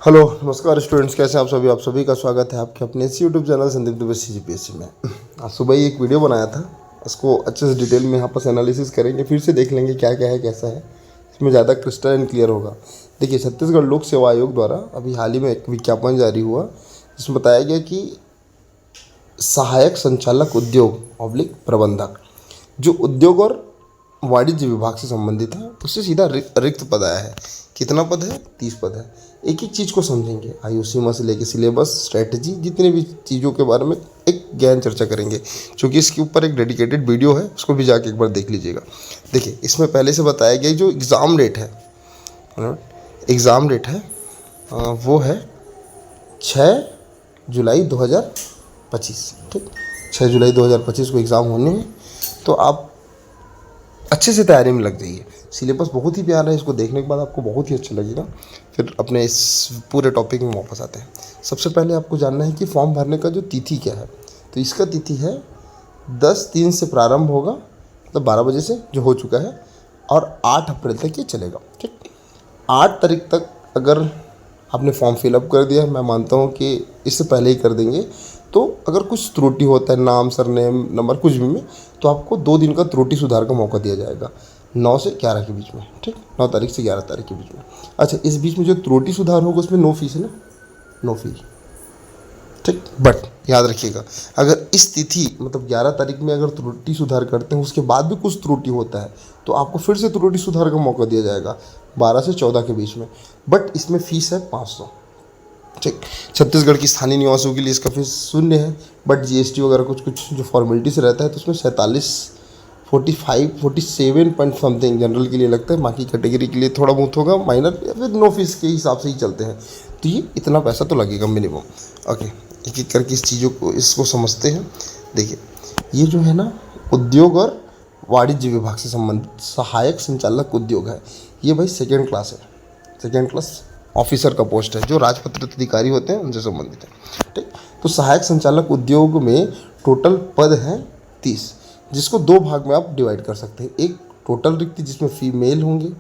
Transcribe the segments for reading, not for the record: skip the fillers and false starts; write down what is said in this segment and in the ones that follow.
Hello नमस्कार students, कैसे हैं आप सभी का स्वागत है आपके अपने इस YouTube channel Sandeep Dubey CGPSC में। आज सुबह ही एक वीडियो बनाया था, इसको अच्छे से डिटेल में यहाँ पर एनालिसिस करेंगे, फिर से देख लेंगे क्या क्या है कैसा है, इसमें ज़्यादा क्रिस्टल एंड क्लियर होगा। देखिए, छत्तीसगढ़ लोक सेवा आयोग द्वारा अभी हाल ही में एक विज्ञापन जारी हुआ जिसमें बताया गया कि सहायक संचालक उद्योग ऑब्लिक प्रबंधक, जो उद्योग और वाणिज्य विभाग से संबंधित है, उससे सीधा रिक्त पद आया है। कितना पद है? 30 पद है। एक एक चीज़ को समझेंगे, आयु सीमा से लेकर सिलेबस, स्ट्रेटजी, जितने भी चीज़ों के बारे में एक गहन चर्चा करेंगे। क्योंकि इसके ऊपर एक डेडिकेटेड वीडियो है, उसको भी जाके एक बार देख लीजिएगा। देखिए, इसमें पहले से बताया गया जो एग्ज़ाम डेट है, वो है 6 जुलाई 2025। ठीक, 6 जुलाई 2025 को एग्ज़ाम होने हैं, तो आप अच्छे से तैयारी में लग जाइए। सिलेबस बहुत ही प्यारा है, इसको देखने के बाद आपको बहुत ही अच्छा लगेगा। फिर अपने इस पूरे टॉपिक में वापस आते हैं। सबसे पहले आपको जानना है कि फॉर्म भरने का जो तिथि क्या है। तो इसका तिथि है 10/3 से प्रारंभ होगा, मतलब 12 बजे से, जो हो चुका है, और 8 अप्रैल तक ये चलेगा। ठीक, 8 तारीख तक अगर आपने फॉर्म फिलअप कर दिया, मैं मानता हूँ कि इससे पहले ही कर देंगे, तो अगर कुछ त्रुटि होता है, नाम, सरनेम, नंबर, कुछ भी में, तो आपको 2 दिन का त्रुटि सुधार का मौका दिया जाएगा, 9 से 11 के बीच में। ठीक, 9 तारीख से 11 तारीख के बीच में। अच्छा, इस बीच में जो त्रुटि सुधार होगा उसमें नो फीस है ना, नो फीस। ठीक, बट याद रखिएगा, अगर इस तिथि मतलब 11 तारीख में अगर त्रुटि सुधार करते हैं, उसके बाद भी कुछ त्रुटि होता है, तो आपको फिर से त्रुटि सुधार का मौका दिया जाएगा 12 से 14 के बीच में। बट इसमें फ़ीस है 500। ठीक, छत्तीसगढ़ की स्थानीय निवासियों के लिए इसका फीस 0 है। बट GST वगैरह कुछ कुछ जो फॉर्मेलिटी से रहता है, तो उसमें 47 पॉइंट समथिंग जनरल के लिए लगता है। बाकी कैटेगरी के लिए थोड़ा बहुत होगा माइनर, या फिर नो फीस के हिसाब से ही चलते हैं। तो ये इतना पैसा तो लगेगा मिनिमम। ओके, एक एक करके इस चीज़ों को इसको समझते हैं। देखिए, ये जो है ना, उद्योग और वाणिज्य विभाग से संबंधित सहायक संचालक उद्योग है। ये भाई सेकेंड क्लास है, सेकेंड क्लास ऑफिसर का पोस्ट है, जो राजपत्रित अधिकारी होते हैं उनसे संबंधित है। ठीक, तो सहायक संचालक उद्योग में टोटल पद हैं 30, जिसको 2 भाग में आप डिवाइड कर सकते हैं। एक टोटल रिक्ति जिसमें फीमेल होंगे,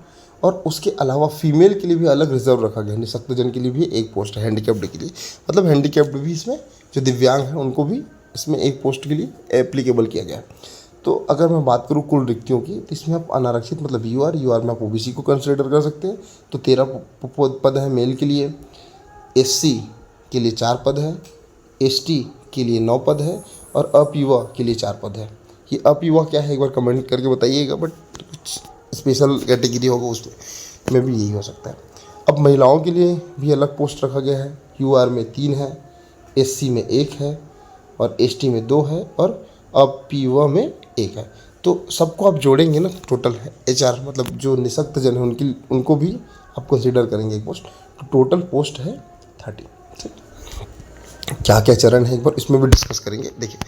और उसके अलावा फीमेल के लिए भी अलग रिजर्व रखा गया है। निःशक्तजन के लिए भी एक पोस्ट है, हैंडीकैप्ड के लिए, मतलब हैंडीकैप्ड भी इसमें, जो दिव्यांग हैं उनको भी इसमें एक पोस्ट के लिए एप्लीकेबल किया गया है। तो अगर मैं बात करूँ कुल रिक्तियों की, तो इसमें आप अनारक्षित मतलब यूआर में आप OBC को कंसिडर कर सकते हैं। तो 13 पद है मेल के लिए, SC के लिए 4 पद है, ST के लिए 9 पद है, और अपयुवा के लिए 4 पद है। ये अपयुवा क्या है एक बार कमेंट करके बताइएगा, बट कुछ स्पेशल कैटेगरी होगा उसमें भी यही हो सकता है। अब महिलाओं के लिए भी अलग पोस्ट रखा गया है। UR में 3 है, SC में 1 है, और ST में 2 है, और अपयुवा में 1 है। तो सबको आप जोड़ेंगे ना, टोटल है HR मतलब जो निःशक्त जन है उनको भी आप कंसिडर करेंगे एक पोस्ट। तो टोटल पोस्ट है 30। ठीक, क्या क्या चरण है एक बार इसमें भी डिस्कस करेंगे। देखिए,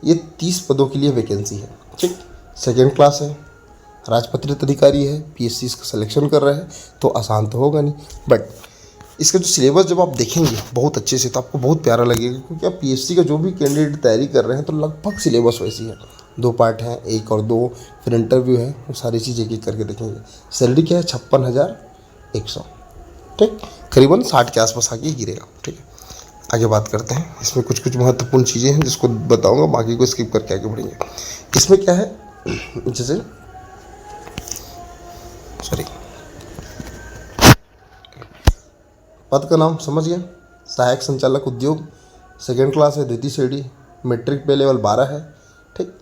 ये 30 पदों के लिए वैकेंसी है। ठीक, सेकेंड क्लास है, राजपत्रित अधिकारी है, PSC इसका सिलेक्शन कर रहा है, तो आसान तो होगा नहीं। बट इसका जो सिलेबस जब आप देखेंगे बहुत अच्छे से, तो आपको बहुत प्यारा लगेगा। क्योंकि आप PSC का जो भी कैंडिडेट तैयारी कर रहे हैं, तो लगभग सिलेबस वैसी है। 2 पार्ट हैं, 1 और 2, फिर इंटरव्यू है, वो सारी चीज़ एक एक करके देखेंगे। सैलरी क्या है? 56,100। ठीक, करीबन 60 के आसपास आके गिरेगा। ठीक है, आगे बात करते हैं। इसमें कुछ कुछ महत्वपूर्ण चीज़ें हैं जिसको बताऊंगा, बाकी को स्किप करके आगे बढ़ेंगे। इसमें क्या है, जैसे पद का नाम समझ गए, सहायक संचालक उद्योग, सेकेंड क्लास है, द्वितीय श्रेणी, मैट्रिक पे लेवल 12 है। ठीक,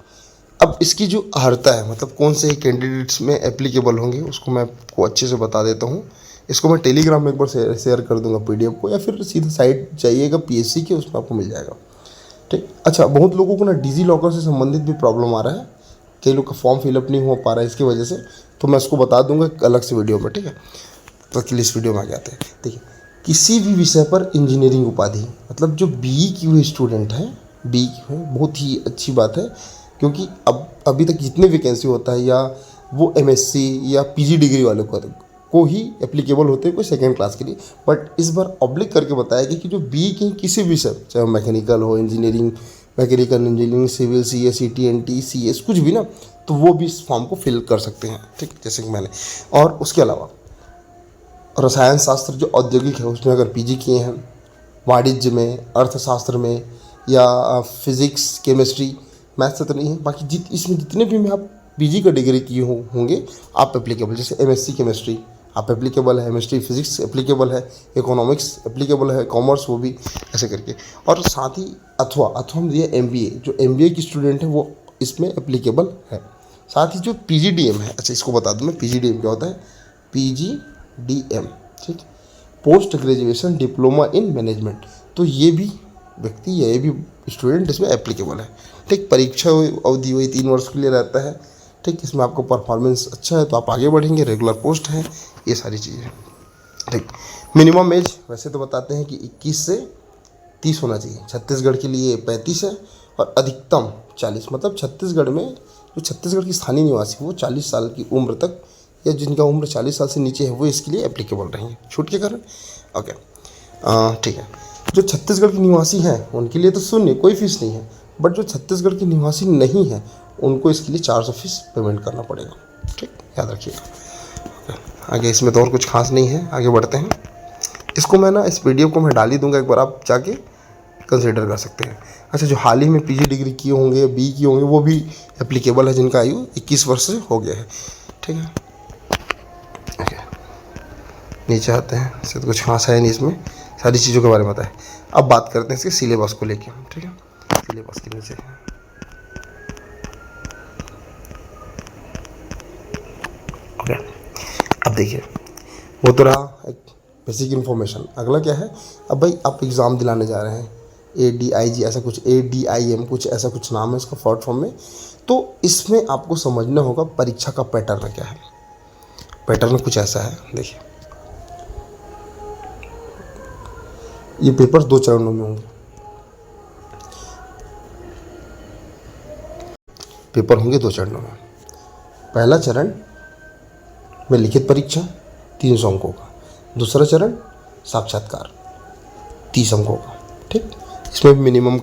अब इसकी जो अर्हता है, मतलब कौन से कैंडिडेट्स में एप्लीकेबल होंगे, उसको मैं आपको अच्छे से बता देता हूँ। इसको मैं टेलीग्राम में एक बार शेयर कर दूंगा PDF को, या फिर सीधा साइट जाइएगा PSC के, उसमें आपको मिल जाएगा। ठीक, अच्छा, बहुत लोगों को ना डिजी लॉकर से संबंधित भी प्रॉब्लम आ रहा है, कई लोग का फॉर्म फिलअप नहीं हो पा रहा है इसकी वजह से, तो मैं इसको बता दूंगा अलग से वीडियो में। ठीक है, तो अगली इस वीडियो में आगे आते हैं। देखिए, किसी भी विषय पर इंजीनियरिंग उपाधि, मतलब जो BE की हुई स्टूडेंट हैं, BE की है, बहुत ही अच्छी बात है। क्योंकि अब अभी तक जितने वैकेंसी होता है, या वो MSc या PG डिग्री वालों को ही एप्लीकेबल होते हैं, कोई सेकेंड क्लास के लिए। बट इस बार ऑब्लिक करके बताया गया कि जो BE की किसी भी विषय, चाहे मैकेनिकल हो, mechanical engineering, civil, CS, TNT, CS, कुछ भी ना, तो वो भी इस फॉर्म को फिल कर सकते हैं। ठीक, जैसे कि मैंने, और उसके अलावा रसायन शास्त्र जो औद्योगिक है उसमें अगर पीजी किए हैं, वाणिज्य में, अर्थशास्त्र में, या फिजिक्स, केमिस्ट्री, मैथ्स से तो नहीं है, बाकी इसमें जितने भी में आप पीजी का डिग्री किए होंगे आप एप्लीकेबल, जैसे एमएससी केमिस्ट्री आप एप्लीकेबल है, केमिस्ट्री फिजिक्स एप्लीकेबल है, इकोनॉमिक्स एप्लीकेबल है, कॉमर्स वो भी, ऐसे करके। और साथ ही अथवा हम दिए एमबीए, जो एमबीए की स्टूडेंट है वो इसमें एप्लीकेबल है। साथ ही जो पीजीडीएम है, अच्छा इसको बता दूं मैं, पीजीडीएम क्या होता है, पीजीडीएम, ठीक, post graduation diploma in management, तो ये भी व्यक्ति या ये भी स्टूडेंट इसमें एप्लीकेबल है। ठीक, परीक्षा अवधि वही 3 वर्ष के लिए रहता है। ठीक, इसमें आपको परफॉर्मेंस अच्छा है तो आप आगे बढ़ेंगे, रेगुलर पोस्ट है, ये सारी चीज़ें। ठीक, मिनिमम एज वैसे तो बताते हैं कि 21 से 30 होना चाहिए, छत्तीसगढ़ के लिए 35 है, और अधिकतम 40, मतलब छत्तीसगढ़ में जो छत्तीसगढ़ की स्थानीय निवासी वो 40 साल की उम्र तक, या जिनका उम्र 40 साल से नीचे है वो इसके लिए एप्लीकेबल रहेंगे छूट के कारण। ओके, ठीक है। जो छत्तीसगढ़ के निवासी हैं उनके लिए तो शून्य, कोई फीस नहीं है, बट जो छत्तीसगढ़ के निवासी नहीं है उनको इसके लिए 400 फीस पेमेंट करना पड़ेगा। ठीक, याद रखिएगा। आगे इसमें तो और कुछ खास नहीं है, आगे बढ़ते हैं। इसको मैं ना, इस पीडीएफ को मैं डाल ही दूंगा, एक बार आप जाके कंसिडर कर सकते हैं। अच्छा, जो हाल ही में पीजी डिग्री किए होंगे, बी किए होंगे, वो भी एप्लीकेबल है, जिनका आयु 21 वर्ष से हो गया है। ठीक है, नीचे आते हैं, इससे तो कुछ खास है नहीं, इसमें सारी चीज़ों के बारे में बताया। अब बात करते हैं इसके सिलेबस को लेके। ठीक है, सिलेबस के नीचे ओके। अब देखिए, वो तो रहा एक बेसिक इन्फॉर्मेशन। अगला क्या है, अब भाई आप एग्ज़ाम दिलाने जा रहे हैं, ADIG ऐसा कुछ, ADIM कुछ ऐसा कुछ नाम है इसका शॉर्ट फॉर्म में। तो इसमें आपको समझना होगा परीक्षा का पैटर्न क्या है। पैटर्न कुछ ऐसा है, देखिए, ये पेपर 2 चरणों में होंगे। पेपर होंगे 2 चरणों में। पहला चरण में लिखित परीक्षा 300 अंकों का, दूसरा चरण साक्षात्कार 30 अंकों का। ठीक, इसमें मिनिमम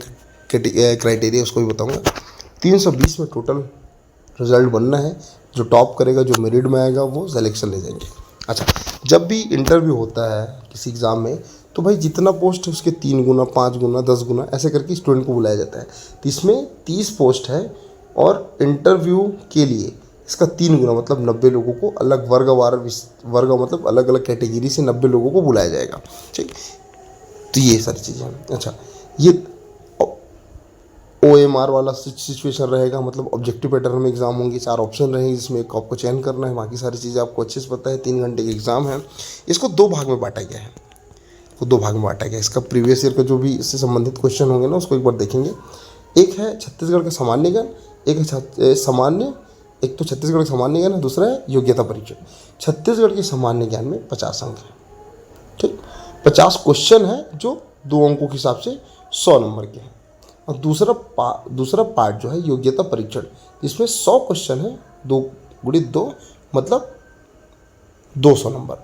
क्राइटेरिया उसको भी बताऊंगा। 320 में टोटल रिजल्ट बनना है, जो टॉप करेगा, जो मेरिट में आएगा वो सिलेक्शन ले जाएंगे। अच्छा, जब भी इंटरव्यू होता है किसी एग्ज़ाम में, तो भाई जितना पोस्ट है उसके 3 गुना, 5 गुना, 10 गुना ऐसे करके स्टूडेंट को बुलाया जाता है। तो इसमें 30 पोस्ट है, और इंटरव्यू के लिए इसका 3 गुना, मतलब 90 लोगों को अलग वर्ग मतलब अलग अलग कैटेगरी से 90 लोगों को बुलाया जाएगा। ठीक, तो ये सारी चीज़ें हैं। अच्छा, ये OMR वाला सिचुएशन रहेगा, मतलब ऑब्जेक्टिव पैटर्न में एग्जाम होंगे, 4 ऑप्शन रहेंगे जिसमें एक आपको चयन करना है, बाकी सारी चीज़ें आपको अच्छे से पता है। 3 घंटे की एग्ज़ाम है। इसको 2 भाग में बांटा गया है, इसका प्रीवियस ईयर का जो भी इससे संबंधित क्वेश्चन होंगे ना, उसको एक बार देखेंगे। एक है छत्तीसगढ़ का सामान्य ज्ञान, एक तो छत्तीसगढ़ का सामान्य ज्ञान है, दूसरा है योग्यता परीक्षण। छत्तीसगढ़ के सामान्य ज्ञान में 50 अंक है। ठीक, 50 क्वेश्चन है जो 2 अंकों के हिसाब से 100 नंबर के हैं। और दूसरा पार्ट जो है योग्यता परीक्षण, जिसमें 100 क्वेश्चन है, 2 × 2 मतलब 200 नंबर।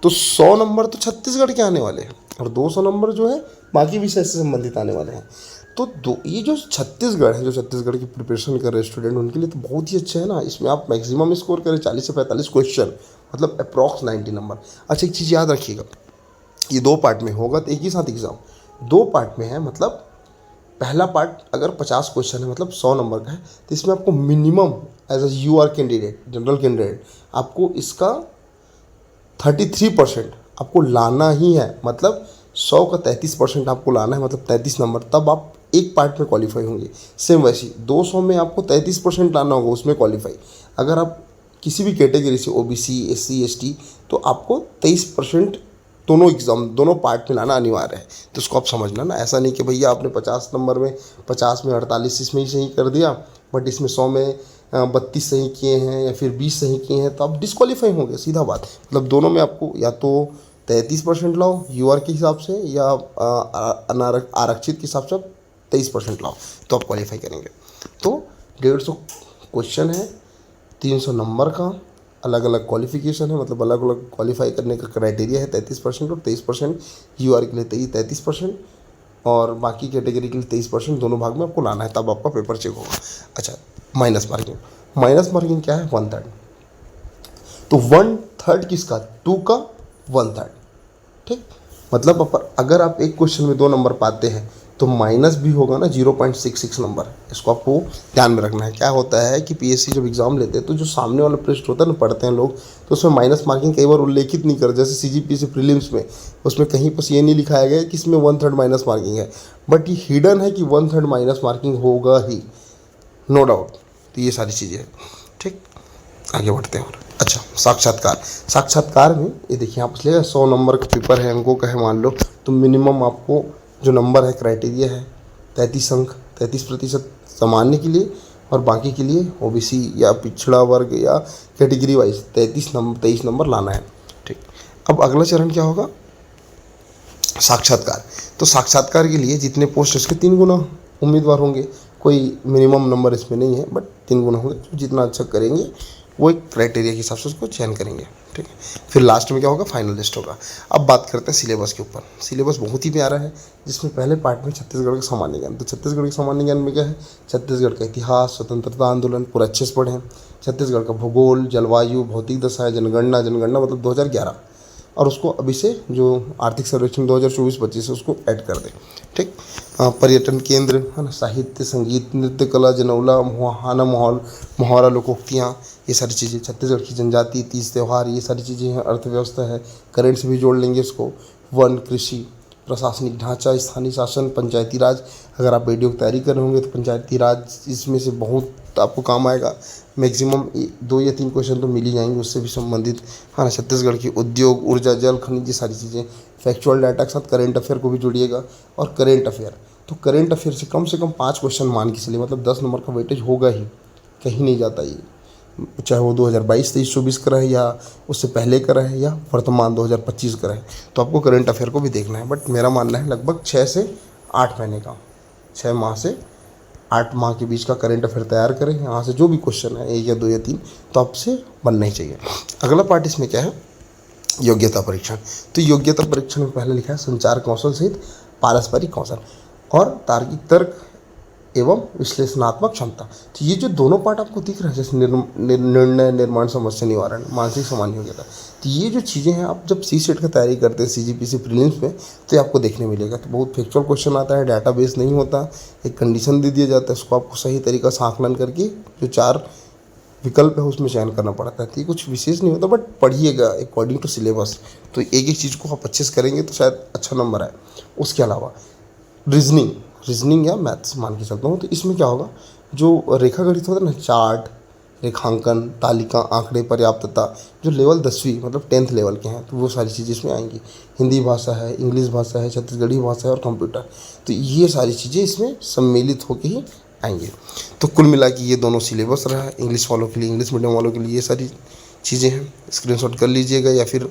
तो 100 नंबर तो छत्तीसगढ़ के आने वाले हैं, और 200 नंबर जो है बाकी विषय से संबंधित आने वाले हैं। तो ये जो छत्तीसगढ़ है, जो छत्तीसगढ़ की प्रिपरेशन कर रहे स्टूडेंट, उनके लिए तो बहुत ही अच्छा है ना। इसमें आप मैक्सिमम स्कोर करें 40 से 45 क्वेश्चन, मतलब अप्रॉक्स 90 नंबर। अच्छा, एक चीज़ याद रखिएगा, ये 2 पार्ट में होगा, तो एक ही साथ एग्ज़ाम 2 पार्ट में है। मतलब पहला पार्ट अगर 50 क्वेश्चन है, मतलब 100 नंबर का है, तो इसमें आपको minimum as a UR candidate, general candidate, आपको इसका 33% आपको लाना ही है। मतलब 100 का 33% आपको लाना है, मतलब 33 नंबर, तब आप एक पार्ट में क्वालिफाई होंगे। सेम वैसे 200 में आपको 33% लाना होगा, उसमें क्वालिफाई। अगर आप किसी भी कैटेगरी से, OBC, SC, ST, तो आपको 23% दोनों पार्ट में लाना अनिवार्य है। तो उसको आप समझना ना, ऐसा नहीं कि भैया आपने 50 नंबर में 50 में 48 इसमें ही सही कर दिया, बट इसमें 100 में 32 सही किए हैं या फिर 20 सही किए हैं, तो आप डिस्क्वालीफाई होंगे, सीधा बात। मतलब दोनों में आपको या तो 33% लाओ UR के हिसाब से, या आरक्षित के हिसाब से आप 23% लाओ, तो आप क्वालिफाई करेंगे। तो 150 क्वेश्चन है, 300 नंबर का, अलग अलग क्वालिफिकेशन है, मतलब अलग अलग क्वालिफाई करने का क्राइटेरिया है। 33% और 23% UR के लिए 33% और बाकी कैटेगरी के लिए 23%, दोनों भाग में आपको लाना है, तब आपका पेपर चेक होगा। अच्छा, माइनस मार्किंग क्या है, 1/3। तो 1/3 किसका, 2 का 1/3। ठीक, मतलब अगर आप एक क्वेश्चन में 2 नंबर पाते हैं तो माइनस भी होगा ना 0.66 नंबर। इसको आपको ध्यान में रखना है। क्या होता है कि पीएससी जब एग्ज़ाम लेते हैं तो जो सामने वाला पृष्ठ होता है ना, पढ़ते हैं लोग, तो उसमें माइनस मार्किंग कई बार उल्लेखित नहीं करते। जैसे सीजीपीएससी प्रीलिम्स में उसमें कहीं पर ये नहीं लिखाया गया कि इसमें 1/3 माइनस मार्किंग है, बट ये हिडन है कि 1/3 माइनस मार्किंग होगा ही, नो डाउट। तो ये सारी चीज़ें हैं। ठीक, आगे बढ़ते हैं। और अच्छा, साक्षात्कार में ये देखिए आप इसलिए 100 नंबर का पेपर है, अंकों का है मान लो, तो मिनिमम आपको जो नंबर है, क्राइटेरिया है 33 अंक, 33% सामान्य के लिए और बाकी के लिए ओबीसी या पिछड़ा वर्ग या कैटेगरी वाइज 23 नंबर लाना है। ठीक, अब अगला चरण क्या होगा, साक्षात्कार। तो साक्षात्कार के लिए जितने पोस्ट उसके 3 गुना उम्मीदवार होंगे। कोई मिनिमम नंबर इसमें नहीं है, बट 3 गुना होंगे। तो जितना अच्छा करेंगे वो एक क्राइटेरिया के हिसाब से उसको चयन करेंगे। ठीक है, फिर लास्ट में क्या होगा, फाइनल लिस्ट होगा। अब बात करते हैं सिलेबस के ऊपर। सिलेबस बहुत ही प्यारा है, जिसमें पहले पार्ट में छत्तीसगढ़ का सामान्य ज्ञान। तो छत्तीसगढ़ के सामान्य ज्ञान में क्या है, छत्तीसगढ़ का इतिहास, स्वतंत्रता आंदोलन पूरा अच्छे से पढ़ें। छत्तीसगढ़ का भूगोल, जलवायु, भौतिक दशा, जनगणना मतलब 2011, और उसको अभी से जो आर्थिक सर्वेक्षण 2024-25 है उसको ऐड कर दें। ठीक, पर्यटन केंद्र है ना, साहित्य, संगीत, नृत्य कला, जनौला, मुहाना, मुहावरा, लोकोक्तियाँ, ये सारी चीज़ें। छत्तीसगढ़ की जनजाति, तीज त्यौहार, ये सारी चीज़ें हैं। अर्थव्यवस्था है, करेंट से भी जोड़ लेंगे इसको। वन, कृषि, प्रशासनिक ढांचा, स्थानीय शासन, पंचायती राज। अगर आप वीडियो की तैयारी कर रहे होंगे तो पंचायती राज इसमें से बहुत आपको काम आएगा। मैक्सिमम 2 या 3 क्वेश्चन तो मिल ही जाएंगे उससे भी संबंधित, हाँ ना। छत्तीसगढ़ की उद्योग, ऊर्जा, जल, खनिज, ये सारी चीज़ें। फैक्चुअल डाटा के साथ करेंट अफेयर को भी जोड़िएगा। और करेंट अफेयर, तो करेंट अफेयर से कम 5 क्वेश्चन मान के चलिए, मतलब 10 नंबर का वेटेज होगा ही, कहीं नहीं जाता ये। चाहे वो 2022-23-24 का रहे या उससे पहले का रहे या वर्तमान 2025 का रहे, तो आपको करंट अफेयर को भी देखना है। बट मेरा मानना है लगभग 6 से 8 महीने का, 6 माह से 8 माह के बीच का करंट अफेयर तैयार करें। यहाँ से जो भी क्वेश्चन है 1 या 2 या 3 तो आपसे बनना ही चाहिए। अगला पार्ट इसमें क्या है, योग्यता परीक्षण। तो योग्यता परीक्षण में पहले लिखा है संचार कौशल सहित पारस्परिक कौशल और तार्किक तर्क एवं विश्लेषणात्मक क्षमता। तो ये जो दोनों पार्ट आपको दिख रहा है, जैसे निर्णय, निर्माण, समस्या निवारण, मानसिक सामान्य योग्यता, तो ये जो चीज़ें हैं आप जब सी सेट का तैयारी करते हैं सीजीपीसी प्रीलिम्स में तो ये आपको देखने मिलेगा। तो बहुत फैक्चुअल क्वेश्चन आता है, डाटाबेस नहीं होता, एक कंडीशन दे दिया जाता है, उसको आपको सही तरीका से आकलन करके जो 4 विकल्प है उसमें चयन करना पड़ता है। तो ये कुछ विशेष नहीं होता, बट पढ़िएगा अकॉर्डिंग टू सिलेबस। तो एक एक चीज़ को आप अच्छे से करेंगे तो शायद अच्छा नंबर आए। उसके अलावा रीजनिंग या मैथ्स मान के चलता हूँ, तो इसमें क्या होगा, जो रेखा गणित होता है ना, चार्ट, रेखांकन, तालिका, आंकड़े, पर्याप्तता, जो लेवल 10वीं मतलब 10th लेवल के हैं, तो वो सारी चीज़ें इसमें आएंगी। हिंदी भाषा है, इंग्लिश भाषा है, छत्तीसगढ़ी भाषा है और कंप्यूटर, तो ये सारी चीज़ें इसमें सम्मिलित होकर ही आएंगे। तो कुल मिला के ये दोनों सिलेबस रहा है। इंग्लिश वालों के लिए, इंग्लिश मीडियम वालों के लिए ये सारी चीज़ें हैं। स्क्रीनशॉट कर लीजिएगा या फिर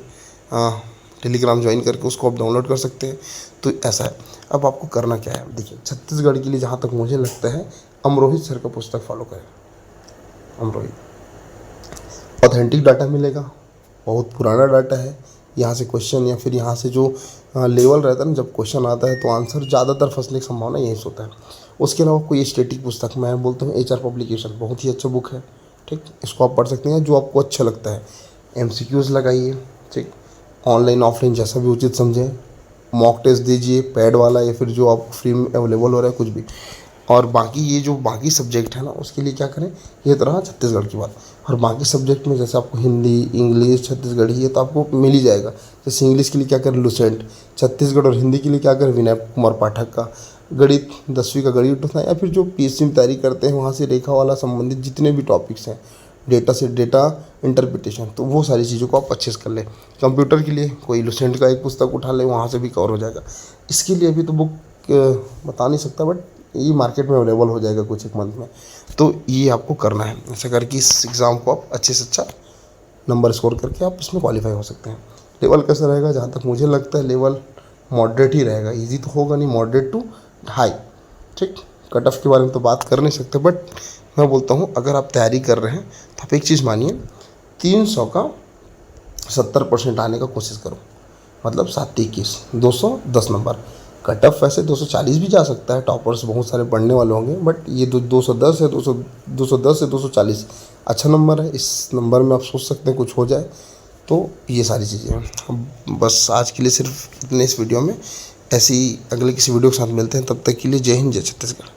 टेलीग्राम ज्वाइन करके उसको आप डाउनलोड कर सकते हैं। तो ऐसा है। अब आपको करना क्या है, देखिए छत्तीसगढ़ के लिए जहाँ तक मुझे लगता है अमरोहित सर का पुस्तक फॉलो करें। अमरोहित ऑथेंटिक डाटा मिलेगा, बहुत पुराना डाटा है। यहाँ से क्वेश्चन या फिर यहाँ से जो लेवल रहता है ना, जब क्वेश्चन आता है तो आंसर ज़्यादातर फंसने की संभावना यहीं से होता है। उसके अलावा कोई स्टैटिक पुस्तक, मैं बोलता हूँ HR पब्लिकेशन, बहुत ही अच्छा बुक है। ठीक, इसको आप पढ़ सकते हैं जो आपको अच्छा लगता है। MCQs लगाइए। ठीक, ऑनलाइन ऑफलाइन जैसा भी उचित समझें। मॉक टेस्ट दीजिए, पैड वाला या फिर जो आपको फ्री में अवेलेबल हो रहा है कुछ भी। और बाकी ये जो बाकी सब्जेक्ट है ना, उसके लिए क्या करें, ये तो रहा छत्तीसगढ़ की बात। और बाकी सब्जेक्ट में जैसे आपको हिंदी, इंग्लिश, छत्तीसगढ़ी, ये तो आपको मिल ही जाएगा। जैसे इंग्लिश के लिए क्या करें, लुसेंट। छत्तीसगढ़ और हिंदी के लिए क्या करें, विनय कुमार पाठक का। गणित 10वीं का गणित उठना, या फिर जो PSC में तैयारी करते हैं वहाँ से रेखा वाला संबंधित जितने भी टॉपिक्स हैं, डेटा से डेटा इंटरप्रिटेशन, तो वो सारी चीज़ों को आप अच्छे से कर लें। कंप्यूटर के लिए कोई लुसेंट का एक पुस्तक उठा लें, वहाँ से भी कवर हो जाएगा। इसके लिए अभी तो बुक बता नहीं सकता, बट ये मार्केट में अवेलेबल हो जाएगा कुछ एक मंथ में। तो ये आपको करना है। ऐसा करके इस एग्ज़ाम को आप अच्छे से अच्छा नंबर स्कोर करके आप इसमें क्वालिफाई हो सकते हैं। लेवल कैसा रहेगा, जहाँ तक मुझे लगता है लेवल मॉडरेट ही रहेगा। ईजी तो होगा नहीं, मॉडरेट टू हाई। ठीक, कट ऑफ के बारे में तो बात कर नहीं सकते, बट मैं बोलता हूँ अगर आप तैयारी कर रहे हैं तो आप एक चीज़ मानिए, 300 का 70% आने का कोशिश करो, मतलब 7-21, 210 नंबर। कट ऑफ वैसे 240 भी जा सकता है, टॉपर्स बहुत सारे पढ़ने वाले होंगे, बट ये 210 है, 210 से 240 अच्छा नंबर है। इस नंबर में आप सोच सकते हैं कुछ हो जाए। तो ये सारी चीज़ें हैं। बस आज के लिए सिर्फ इतने इस वीडियो में। ऐसी अगले किसी वीडियो के साथ मिलते हैं, तब तक के लिए जय हिंद जय छत्तीसगढ़।